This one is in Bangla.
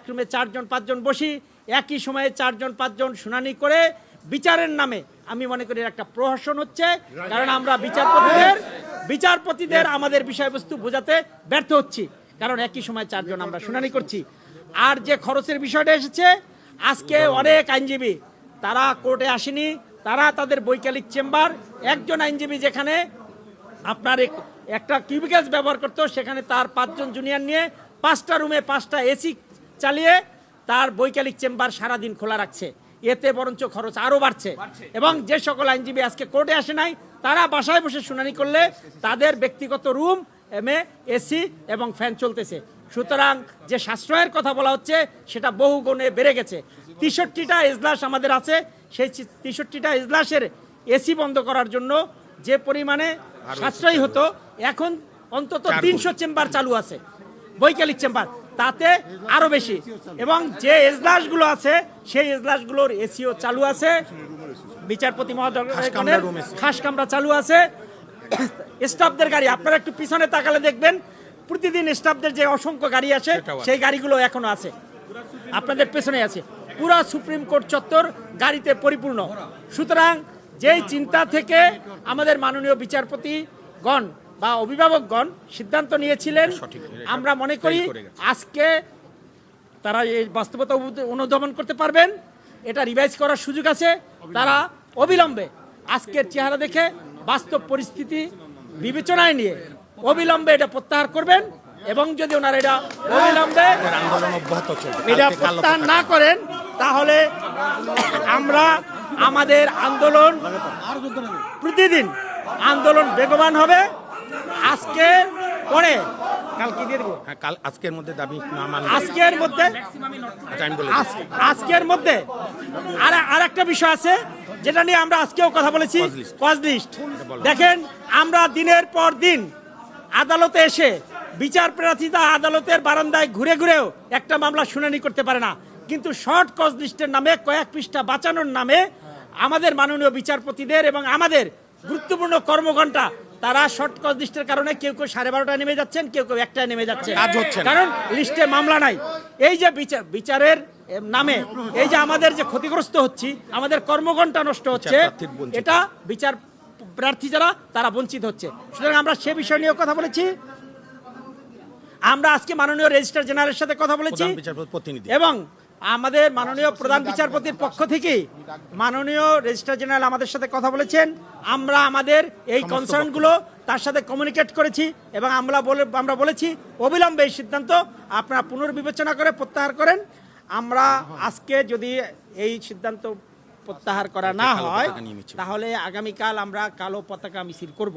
এক রুমে 4 জন 5 জন বসি, একই সময়ে 4 জন 5 জন শুনানি করে বিচারের নামে আমি মনে করি একটা প্রহসন হচ্ছে। কারণ আমরা বিচারপতিদের আমাদের বিষয়বস্তু বোঝাতে ব্যর্থ হচ্ছি, কারণ একই সময় 4 জন আমরা শুনানি করছি। আর যে খরচের বিষয়টা এসেছে, আজকে অনেক আইনজীবী তারা কোর্টে আসেনি, তারা তাদের বৈকালিক চেম্বার, একজন আইনজীবী যেখানে আপনার একটা কিউবিকেলস ব্যবহার করতো, সেখানে তার 5 জন জুনিয়র নিয়ে 5টা রুমে 5টা এসি চালিয়ে তার বৈকালিক চেম্বার সারাদিন খোলা রাখছে। এতে বরঞ্চ খরচ আরও বাড়ছে। এবং যে সকল আইনজীবী আজকে কোর্টে আসে নাই, তারা বাসায় বসে শুনানি করলে তাদের ব্যক্তিগত রুম এসি এবং ফ্যান চলতেছে। সুতরাং যে সাশ্রয়ের কথা বলা হচ্ছে সেটা বহু গুণে বেড়ে গেছে। 63টা এজলাস আমাদের আছে, সেই 63টা এজলাসের এসি বন্ধ করার জন্য যে পরিমাণে সাশ্রয়ী হতো, এখন অন্তত 300 চেম্বার চালু আছে, বৈকালিক চেম্বার, তাতে আরো বেশি। এবং যে এজলাসগুলো আছে সেই এজলাসগুলোর এসিও চালু আছে, বিচারপতি মহোদয় খাস কামরা চালু আছে। স্টাফদের গাড়ি আপনারা একটু পিছনে তাকালে দেখবেন, প্রতিদিন স্টাফদের যে অসংখ্য গাড়ি আছে সেই গাড়িগুলো এখনো আছে, আপনাদের পেছনে আছে। পুরো সুপ্রিম কোর্ট চত্বর গাড়িতে পরিপূর্ণ। সুতরাং যেই চিন্তা থেকে আমাদের মাননীয় বিচারপতিগণ বা অভিভাবকগণ সিদ্ধান্ত নিয়েছিলেন, আমরা মনে করি আজকে তারা এই বাস্তবতা অনুধাবন করতে পারবেন, এটা রিভাইজ করার সুযোগ আছে। তারা অবিলম্বে আজকের চেহারা দেখে বাস্তব পরিস্থিতি বিবেচনায় নিয়ে অবিলম্বে এটা প্রত্যাহার করবেন। এবং যদি ওনারা এটা অবিলম্বে এটা প্রত্যাহার না করেন, তাহলে আমরা আমাদের আন্দোলন প্রতিদিন আন্দোলন বেগবান হবে। আজকে পরে আজকের মধ্যে আর একটা বিষয় আছে যেটা নিয়ে আমরা আজকেও কথা বলেছি, কজ লিস্ট। দেখেন, আমরা দিনের পর দিন আদালতে এসে বিচার প্রার্থীরা আদালতের বারান্দায় ঘুরে ঘুরেও একটা মামলা শুনানি করতে পারে না, কিন্তু শর্ট কজ লিস্টের নামে কয়েক পৃষ্ঠা বাঁচানোর নামে আমাদের মাননীয় বিচারপতিদের এবং আমাদের গুরুত্বপূর্ণ কর্মঘণ্টা তারা শর্ট কজ লিস্টের কারণে কেউ 12:30 নেমে যাচ্ছেন, কেউ 1টায় নেমে যাচ্ছে, কারণ লিস্টে মামলা নাই। এই যে বিচারের নামে এই যে আমাদের যে ক্ষতিগ্রস্ত হচ্ছি, আমাদের কর্মঘণ্টা নষ্ট হচ্ছে, এটা বিচার প্রার্থী যারা তারা বঞ্চিত হচ্ছে। সুতরাং আমরা সে বিষয় নিয়ে কথা বলেছি। আমরা আজকে মাননীয় রেজিস্ট্রার জেনারেলের সাথে কথা বলেছি এবং আমাদের মাননীয় প্রধান বিচারপতির পক্ষ থেকে মাননীয় রেজিস্ট্রার জেনারেল আমাদের সাথে কথা বলেছেন। আমরা আমাদের এই কনসার্নগুলো তার সাথে কমিউনিকেট করেছি এবং আমরা বলেছি অবিলম্বে এই সিদ্ধান্ত আপনারা পুনর্বিবেচনা করে প্রত্যাহার করেন। আমরা আজকে যদি এই সিদ্ধান্ত প্রত্যাহার করা না হয়, তাহলে আগামীকাল আমরা কালো পতাকা মিছিল করব।